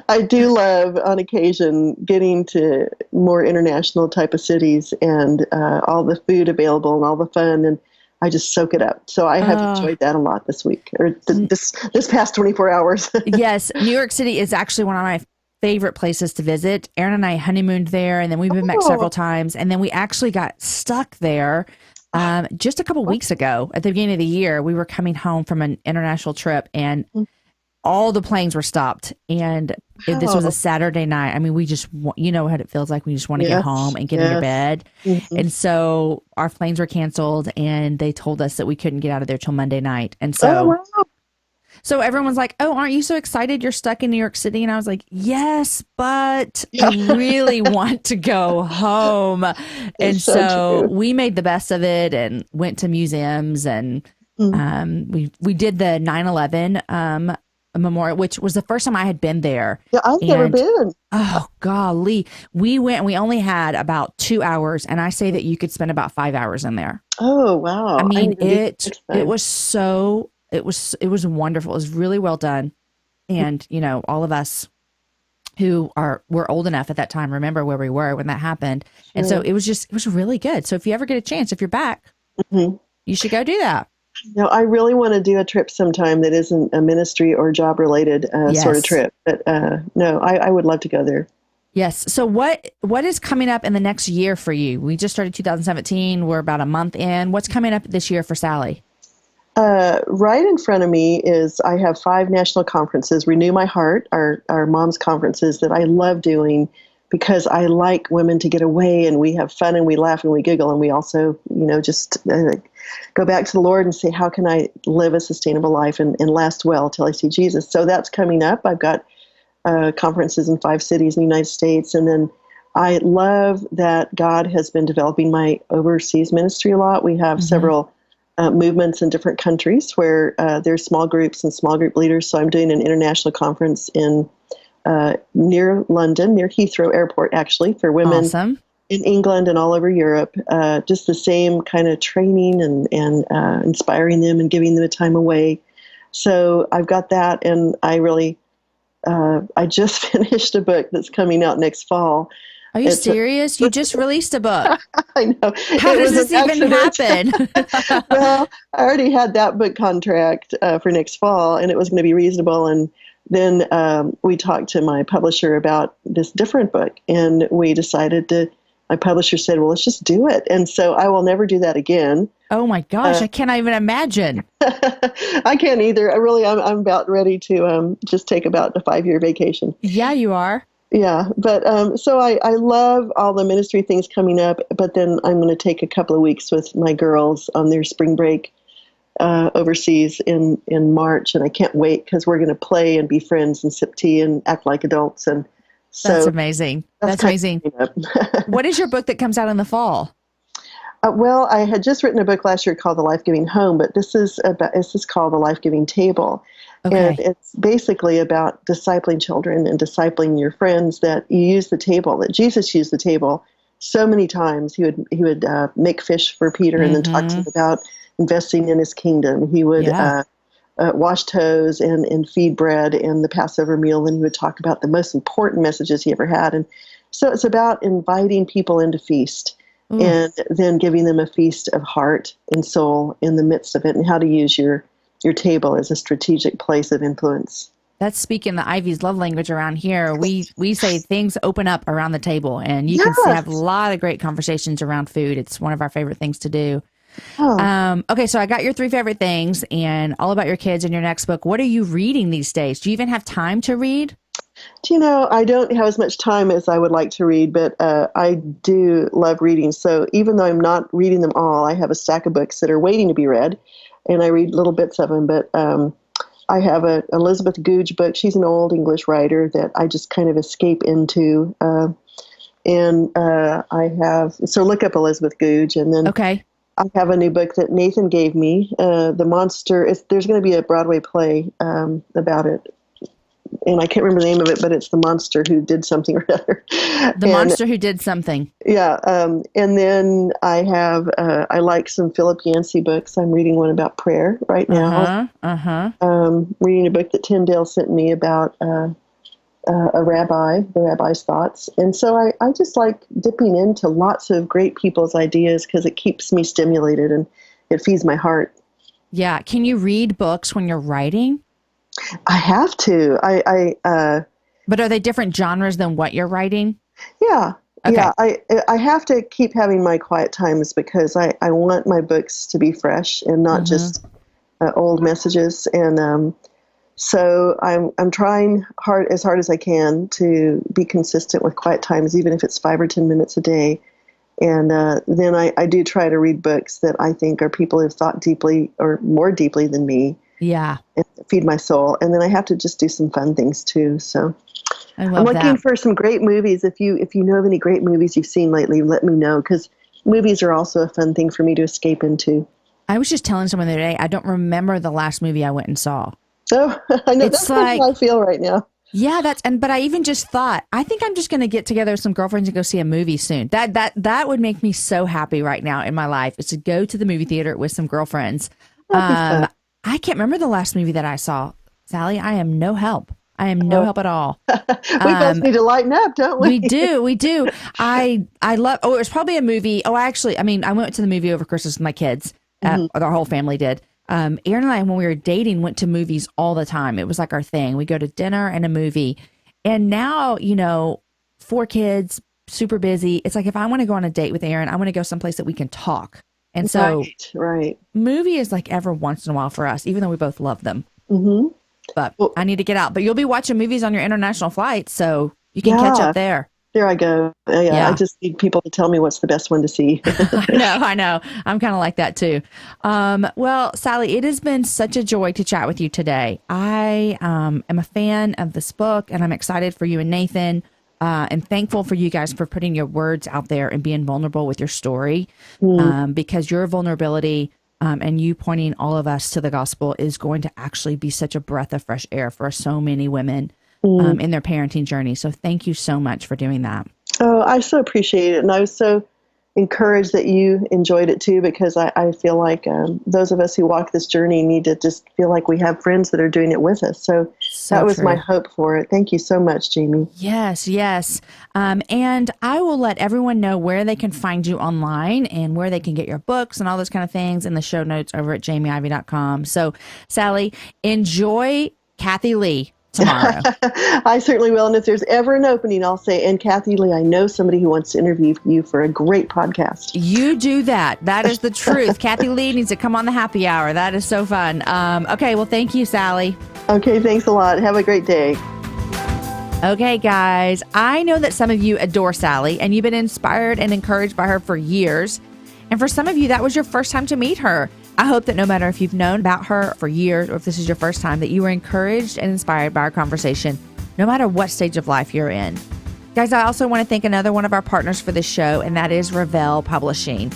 [SPEAKER 2] I do love, on occasion, getting to more international type of cities and all the food available and all the fun, and I just soak it up. So I have enjoyed that a lot this week, or this past 24 hours.
[SPEAKER 1] Yes, New York City is actually one of my favorite places to visit. Aaron and I honeymooned there, and then we've been back several times, and then we actually got stuck there just a couple weeks ago. At the beginning of the year, we were coming home from an international trip, and all the planes were stopped. And this was a Saturday night. I mean, we just, you know what it feels like. We just want to get home and get into bed. And so our planes were canceled, and they told us that we couldn't get out of there till Monday night. And so, so everyone's like, oh, aren't you so excited you're stuck in New York City? And I was like, yes, but I really want to go home. And so we made the best of it and went to museums, and we did the 9/11 memorial, which was the first time I had been there.
[SPEAKER 2] Yeah, I've never been.
[SPEAKER 1] Oh, golly. We went, and we only had about 2 hours, and I say that you could spend about 5 hours in there.
[SPEAKER 2] Oh, wow.
[SPEAKER 1] I mean, it was so... It was wonderful. It was really well done. And, you know, all of us who were old enough at that time remember where we were when that happened. And so it was really good. So if you ever get a chance, if you're back, you should go do that.
[SPEAKER 2] No, I really want to do a trip sometime that isn't a ministry or job related sort of trip. But no, I would love to go there.
[SPEAKER 1] Yes. So what is coming up in the next year for you? We just started 2017. We're about a month in. What's coming up this year for Sally?
[SPEAKER 2] Right in front of me is I have 5 national conferences. Renew My Heart, our mom's conferences that I love doing. because I like women to get away, and we have fun and we laugh and we giggle, and we also, just go back to the Lord and say, how can I live a sustainable life and last well till I see Jesus? So that's coming up. I've got conferences in 5 cities in the United States. And then I love that God has been developing my overseas ministry a lot. We have several movements in different countries where there's small groups and small group leaders. So I'm doing an international conference in near London, near Heathrow Airport, actually, for women in England and all over Europe. Just the same kind of training and inspiring them and giving them a time away. So I've got that, and I just finished a book that's coming out next fall.
[SPEAKER 1] Are you serious? You just released a book.
[SPEAKER 2] I know.
[SPEAKER 1] How does this even happen?
[SPEAKER 2] Well, I already had that book contract for next fall, and it was going to be reasonable. And then we talked to my publisher about this different book, and we decided my publisher said, well, let's just do it. And so I will never do that again.
[SPEAKER 1] Oh my gosh, I cannot even imagine.
[SPEAKER 2] I can't either. I'm about ready to just take about a 5-year vacation.
[SPEAKER 1] Yeah, you are.
[SPEAKER 2] Yeah, but so I love all the ministry things coming up, but then I'm going to take a couple of weeks with my girls on their spring break overseas in March, and I can't wait because we're going to play and be friends and sip tea and act like adults. And so
[SPEAKER 1] that's amazing. That's amazing. What is your book that comes out in the fall?
[SPEAKER 2] Well, I had just written a book last year called The Life-Giving Home, but this is called The Life-Giving Table. Okay. And it's basically about discipling children and discipling your friends, that you use the table, that Jesus used the table so many times. He would make fish for Peter and then talk to him about investing in his kingdom. He would wash toes and feed bread in the Passover meal. And he would talk about the most important messages he ever had. And so it's about inviting people into feast. Ooh. And then giving them a feast of heart and soul in the midst of it, and how to use your table as a strategic place of influence. That's
[SPEAKER 1] speaking the Ivy's love language around here. We say things open up around the table, and you can have a lot of great conversations around food. It's one of our favorite things to do. Oh. Okay, so I got your 3 favorite things and all about your kids in your next book. What are you reading these days? Do you even have time to read?
[SPEAKER 2] I don't have as much time as I would like to read, but I do love reading. So even though I'm not reading them all, I have a stack of books that are waiting to be read, and I read little bits of them. But I have a Elizabeth Goudge book. She's an old English writer that I just kind of escape into. And I have, so look up Elizabeth Goudge, and then I have a new book that Nathan gave me, The Monster. There's going to be a Broadway play about it. And I can't remember the name of it, but it's The Monster Who Did Something or other.
[SPEAKER 1] The Monster Who Did Something.
[SPEAKER 2] Yeah. And then I have, I like some Philip Yancey books. I'm reading one about prayer right now. Reading a book that Tyndale sent me about a rabbi, the rabbi's thoughts. And so I just like dipping into lots of great people's ideas because it keeps me stimulated and it feeds my heart.
[SPEAKER 1] Yeah. Can you read books when you're writing?
[SPEAKER 2] I have to.
[SPEAKER 1] But are they different genres than what you're writing?
[SPEAKER 2] Yeah.
[SPEAKER 1] Okay.
[SPEAKER 2] Yeah. I have to keep having my quiet times because I want my books to be fresh and not just old messages. And so I'm trying as hard as I can to be consistent with quiet times, even if it's 5 or 10 minutes a day. And then I do try to read books that I think are people who've thought deeply or more deeply than me.
[SPEAKER 1] Yeah.
[SPEAKER 2] And feed my soul. And then I have to just do some fun things too. So
[SPEAKER 1] I'm
[SPEAKER 2] looking for some great movies. If you know of any great movies you've seen lately, let me know, because movies are also a fun thing for me to escape into.
[SPEAKER 1] I was just telling someone the other day, I don't remember the last movie I went and saw.
[SPEAKER 2] Oh, I know. That's like, how I feel right now.
[SPEAKER 1] Yeah, but I even just thought, I think I'm just going to get together with some girlfriends and go see a movie soon. That would make me so happy right now in my life, is to go to the movie theater with some girlfriends. I can't remember the last movie that I saw. Sally, I am no help. I am no help at all.
[SPEAKER 2] We both need to lighten up, don't we?
[SPEAKER 1] We do. I love, it was probably a movie. I went to the movie over Christmas with my kids. Our whole family did. Aaron and I, when we were dating, went to movies all the time. It was like our thing. We go to dinner and a movie. And now, 4 kids, super busy. It's like, if I want to go on a date with Aaron, I want to go someplace that we can talk. And so movie is like every once in a while for us, even though we both love them. But I need to get out. But you'll be watching movies on your international flights, so you can catch up there.
[SPEAKER 2] There I go. Yeah, I just need people to tell me what's the best one to see.
[SPEAKER 1] I know. I'm kind of like that too. Well, Sally, it has been such a joy to chat with you today. I am a fan of this book, and I'm excited for you and Nathan, and thankful for you guys for putting your words out there and being vulnerable with your story, because your vulnerability and you pointing all of us to the gospel is going to actually be such a breath of fresh air for so many women in their parenting journey. So thank you so much for doing that.
[SPEAKER 2] Oh, I so appreciate it. And I was so encouraged that you enjoyed it too, because I feel like those of us who walk this journey need to just feel like we have friends that are doing it with us. So that was my hope for it. Thank you so much, Jamie.
[SPEAKER 1] Yes. And I will let everyone know where they can find you online and where they can get your books and all those kind of things in the show notes over at jamieivey.com. So, Sally, enjoy Kathy Lee tomorrow.
[SPEAKER 2] I certainly will. And if there's ever an opening, I'll say, and Kathy Lee, I know somebody who wants to interview you for a great podcast.
[SPEAKER 1] You do that. That is the truth. Kathy Lee needs to come on the happy hour. That is so fun. Okay. Well, thank you, Sally.
[SPEAKER 2] Okay. Thanks a lot. Have a great day.
[SPEAKER 1] Okay, guys. I know that some of you adore Sally and you've been inspired and encouraged by her for years. And for some of you, that was your first time to meet her. I hope that no matter if you've known about her for years or if this is your first time, that you were encouraged and inspired by our conversation, no matter what stage of life you're in. Guys, I also want to thank another one of our partners for this show, and that is Revell Publishing.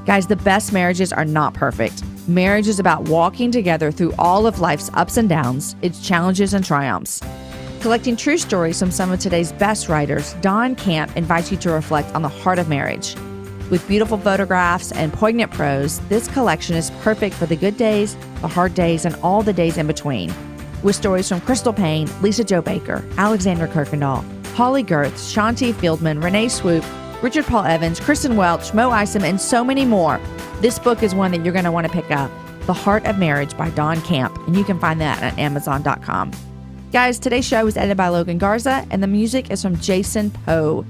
[SPEAKER 1] Guys, the best marriages are not perfect. Marriage is about walking together through all of life's ups and downs, its challenges and triumphs. Collecting true stories from some of today's best writers, Don Camp invites you to reflect on the heart of marriage. With beautiful photographs and poignant prose, this collection is perfect for the good days, the hard days, and all the days in between. With stories from Crystal Payne, Lisa Jo Baker, Alexandra Kirkendall, Holly Girth, Shanti Fieldman, Renee Swoop, Richard Paul Evans, Kristen Welch, Mo Isom, and so many more. This book is one that you're going to want to pick up. The Heart of Marriage by Don Camp, and you can find that at Amazon.com. Guys, today's show was edited by Logan Garza, and the music is from Jason Poe.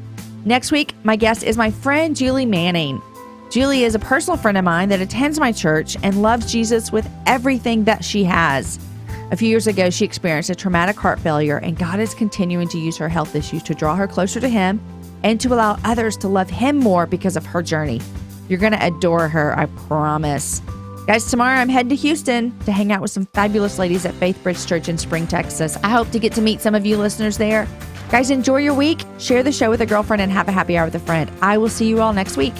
[SPEAKER 1] Next week, my guest is my friend Julie Manning. Julie is a personal friend of mine that attends my church and loves Jesus with everything that she has. A few years ago, she experienced a traumatic heart failure, and God is continuing to use her health issues to draw her closer to Him and to allow others to love Him more because of her journey. You're going to adore her, I promise. Guys, tomorrow I'm heading to Houston to hang out with some fabulous ladies at Faith Bridge Church in Spring, Texas. I hope to get to meet some of you listeners there. Guys, enjoy your week. Share the show with a girlfriend and have a happy hour with a friend. I will see you all next week.